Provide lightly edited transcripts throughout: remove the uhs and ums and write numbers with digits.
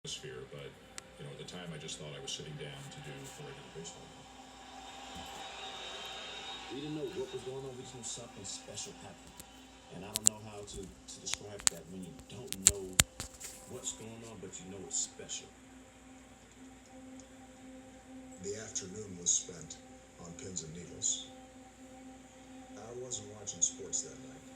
atmosphere, but at the time I just thought I was sitting down to do a regular baseball game. We didn't know what was going on. We just knew something special happened. And I don't know how to describe that when you don't know what's going on, but you know it's special. The afternoon was spent on pins and needles. I wasn't watching sports that night.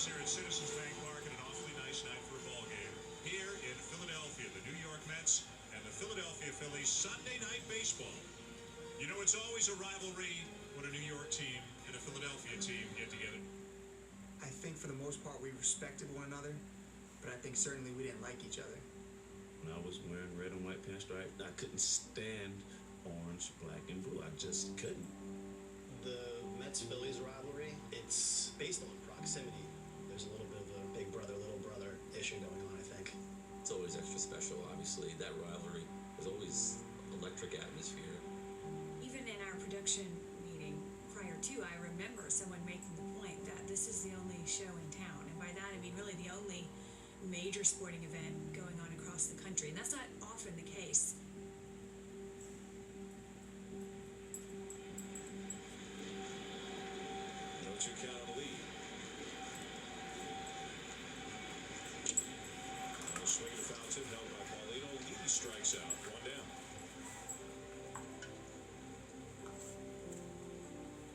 Here at Citizens Bank Park, and an awfully nice night for a ball game here in Philadelphia. The New York Mets and the Philadelphia Phillies Sunday night baseball. You know, it's always a rivalry when a New York team and a Philadelphia team get together. I think for the most part we respected one another, but I think certainly we didn't like each other. When I was wearing red and white pinstripe, I couldn't stand orange, black, and blue. I just couldn't. The Mets Phillies rivalry, it's based on proximity. There's a little bit of a big brother, little brother issue going on, I think. It's always extra special, obviously. That rivalry was always electric atmosphere. Even in our production meeting prior to, I remember someone making the point that this is the only show in town. And by that, I mean really the only major sporting event going on across the country. And that's not often the case. No 2 count on the lead. Swing and a foul tip held by Paulino. Laden strikes out. 1 down.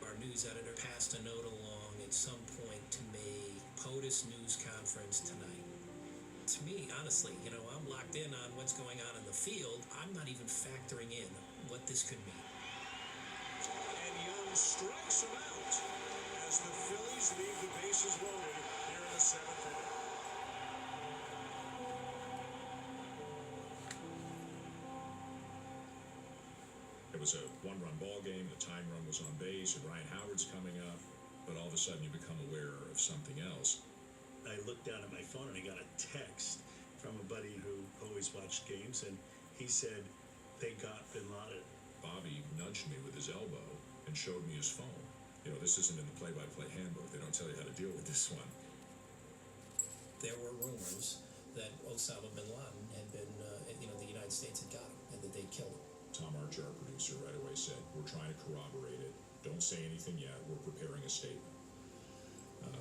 Our news editor passed a note along at some point to me, POTUS news conference tonight. To me, honestly, I'm locked in on what's going on in the field. I'm not even factoring in what this could mean. And Young strikes him out as the Phillies leave the bases loaded here in the 7th inning. It was a one-run ball game. The tying run was on base, and Ryan Howard's coming up. But all of a sudden, you become aware of something else. I looked down at my phone and I got a text from a buddy who always watched games, and he said they got Binladen. Bobby nudged me with his elbow and showed me his phone. This isn't in the play-by-play handbook. They don't tell you how to deal with this one. There were rumors that Osama bin Laden had been, the United States had got him and that they'd killed him. Tom Archer, our producer, right away said, "We're trying to corroborate it. Don't say anything yet. We're preparing a statement."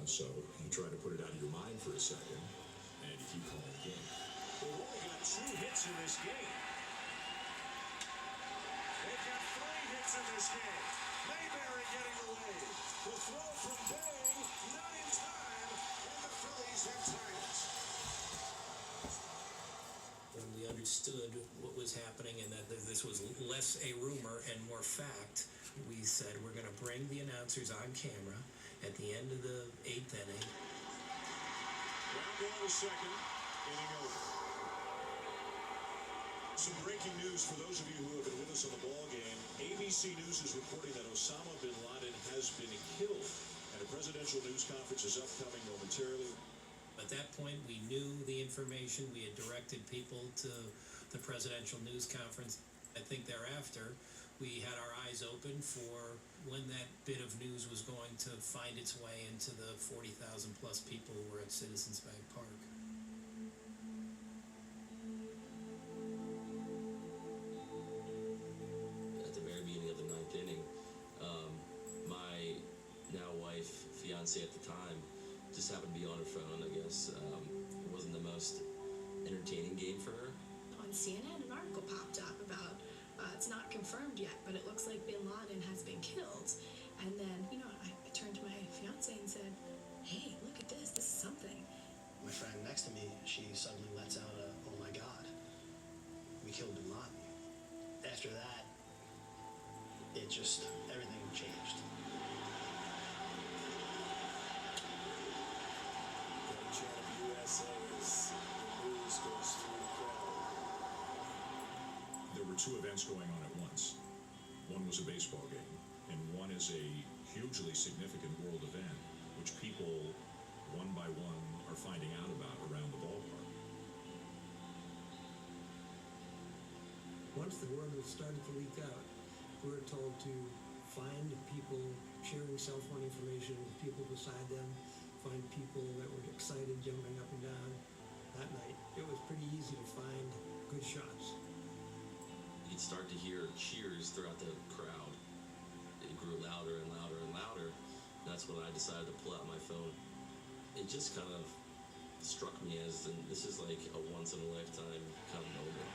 So you try to put it out of your mind for a second, and you keep calling the game. They've only got 2 hits in this game. They've got 3 hits in this game. Mayberry getting the lead. The throw from Bay, not in time, and the Phillies have tied it. When we understood what was happening and that this was less a rumor and more fact, we said we're going to bring the announcers on camera at the end of the 8th inning. Ground ball to second, inning over. Some breaking news for those of you who have been with us on the ball game. ABC News is reporting that Osama bin Laden has been killed, and a presidential news conference is upcoming momentarily. At that point, we knew the information. We had directed people to the presidential news conference. I think thereafter, we had our eyes open for when that bit of news was going to find its way into the 40,000 plus people who were at Citizens Bank Park. At the very beginning of the 9th inning, my now wife, fiance at the time, just happened to be on her phone, I guess. It wasn't the most entertaining game for her. On CNN, an article popped up about, it's not confirmed yet, but it looks like Bin Laden has been killed. And then, I turned to my fiance and said, "Hey, look at this. This is something." My friend next to me, she suddenly lets out a, "Oh my God, we killed Bin Laden." After that, everything changed. The chant USA as the news goes through the crowd. There were 2 events going on at once. One was a baseball game, and one is a hugely significant world event, which people, one by one, are finding out about around the ballpark. Once the word was started to leak out, we were told to find people sharing cell phone information with people beside them, find people that were excited, jumping up and down. That night, it was pretty easy to find good shots. You'd start to hear cheers throughout the crowd. It grew louder and louder and louder. That's when I decided to pull out my phone. It just kind of struck me as, and this is like a once-in-a-lifetime kind of moment.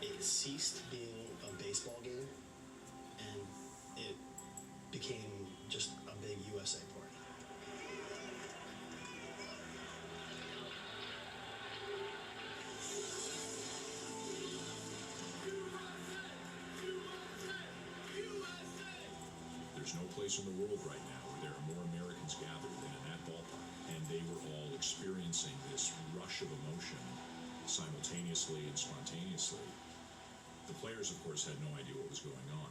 It ceased being a baseball game, and it became just a big USA party. There's no place in the world right now where there are more Americans gathered than in that ballpark. And they were all experiencing this rush of emotion simultaneously and spontaneously. The players, of course, had no idea what was going on.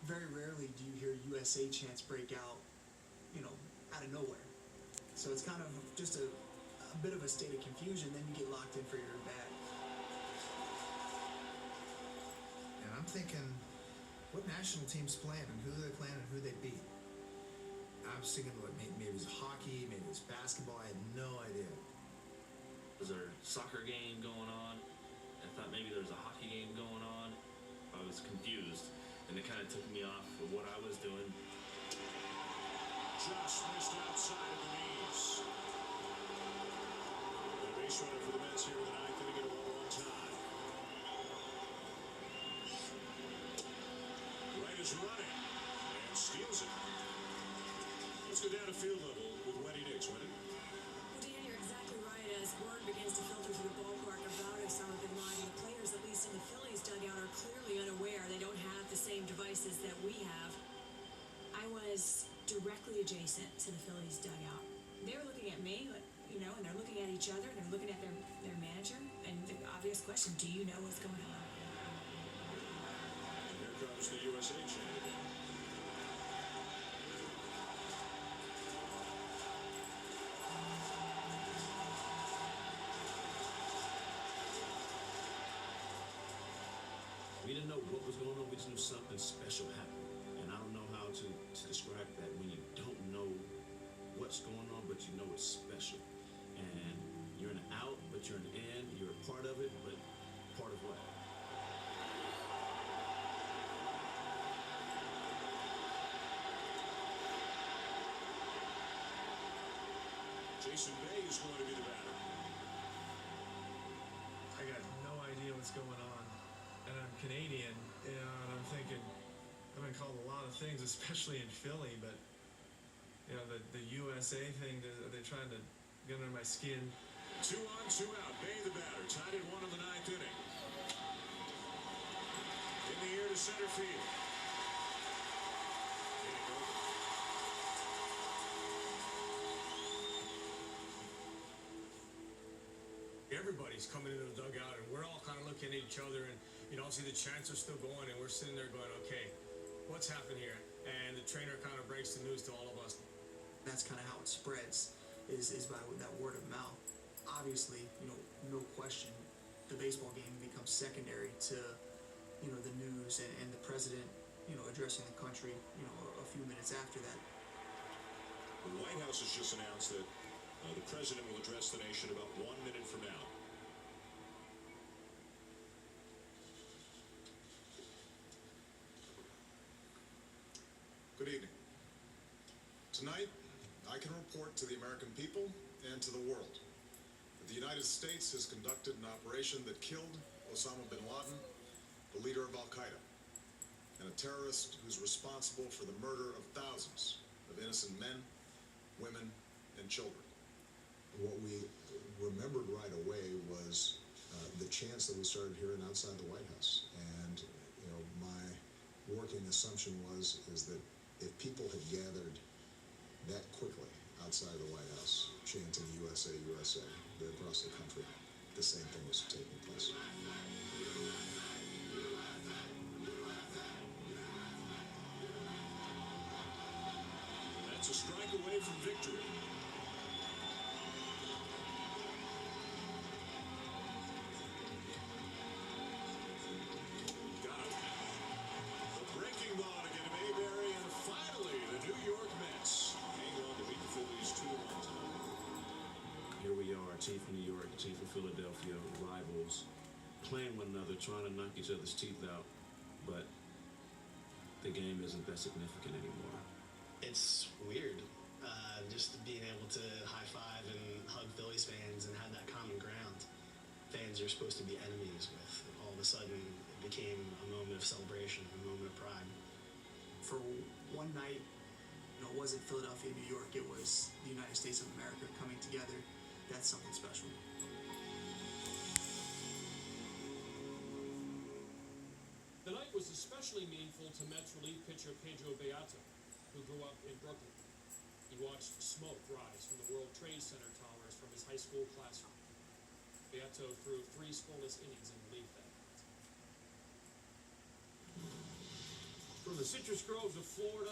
Very rarely do you hear USA chants break out, out of nowhere. So it's kind of just a bit of a state of confusion, then you get locked in for your bat. And I'm thinking, what national team's playing and who they're playing and who they beat? I was thinking, maybe it's hockey, maybe it's basketball. I had no idea. Was there a soccer game going on? I thought maybe there was a hockey game going on. I was confused, and it kind of took me off of what I was doing. Just missed outside of the knees. The base runner for the Mets here in the ninth inning at a 1-1 tie. Wright is running and steals it. Let's go down to field level with Wendy Nix. Wendy? Well, Dan, you're exactly right. As word begins to filter through the ballpark about Osama bin Laden, the players, at least in the Phillies dugout, are clearly unaware. They don't have the same devices that we have. I was directly adjacent to the Phillies dugout. They were looking at me, and they're looking at each other, and they're looking at their manager, and the obvious question, do you know what's going on? And here comes the USA chant again. We didn't know what was going on. We just knew something special happened. And I don't know how to describe that when you don't know what's going on, but you know it's special. And you're in an out, but you're in an in. You're a part of it, but part of what? Jason Bay is going to be the batter. I got no idea what's going on. And I'm Canadian, and I'm thinking, I've been called a lot of things, especially in Philly, but, the USA thing, they're trying to get under my skin. 2 on, 2 out. Bay the batter. Tied at 1 in the ninth inning. In the air to center field. Inning over. Everybody's coming into the dugout, and we're all kind of looking at each other, and obviously the chants are still going, and we're sitting there going, okay, what's happened here? And the trainer kind of breaks the news to all of us. That's kind of how it spreads, is by that word of mouth. Obviously, no question, the baseball game becomes secondary to, the news and the president, addressing the country, a few minutes after that. The White House has just announced that the president will address the nation about 1 minute from now. Good evening. Tonight, I can report to the American people and to the world that the United States has conducted an operation that killed Osama bin Laden, the leader of Al-Qaeda, and a terrorist who's responsible for the murder of thousands of innocent men, women, and children. What we remembered right away was the chants that we started hearing outside the White House. And, my working assumption is that if people had gathered that quickly outside of the White House, chanting USA, USA, across the country, the same thing was taking place. That's a strike away from victory. are a team from New York, a team from Philadelphia, rivals, playing one another, trying to knock each other's teeth out, but the game isn't that significant anymore. It's weird, just being able to high five and hug Phillies fans and have that common ground. Fans you're supposed to be enemies with. All of a sudden, it became a moment of celebration, a moment of pride. For one night, it wasn't Philadelphia, New York, it was the United States of America coming together. That's something special. The night was especially meaningful to Mets relief pitcher Pedro Beato, who grew up in Brooklyn. He watched smoke rise from the World Trade Center towers from his high school classroom. Beato threw 3 scoreless innings in relief that night. From the citrus groves of Florida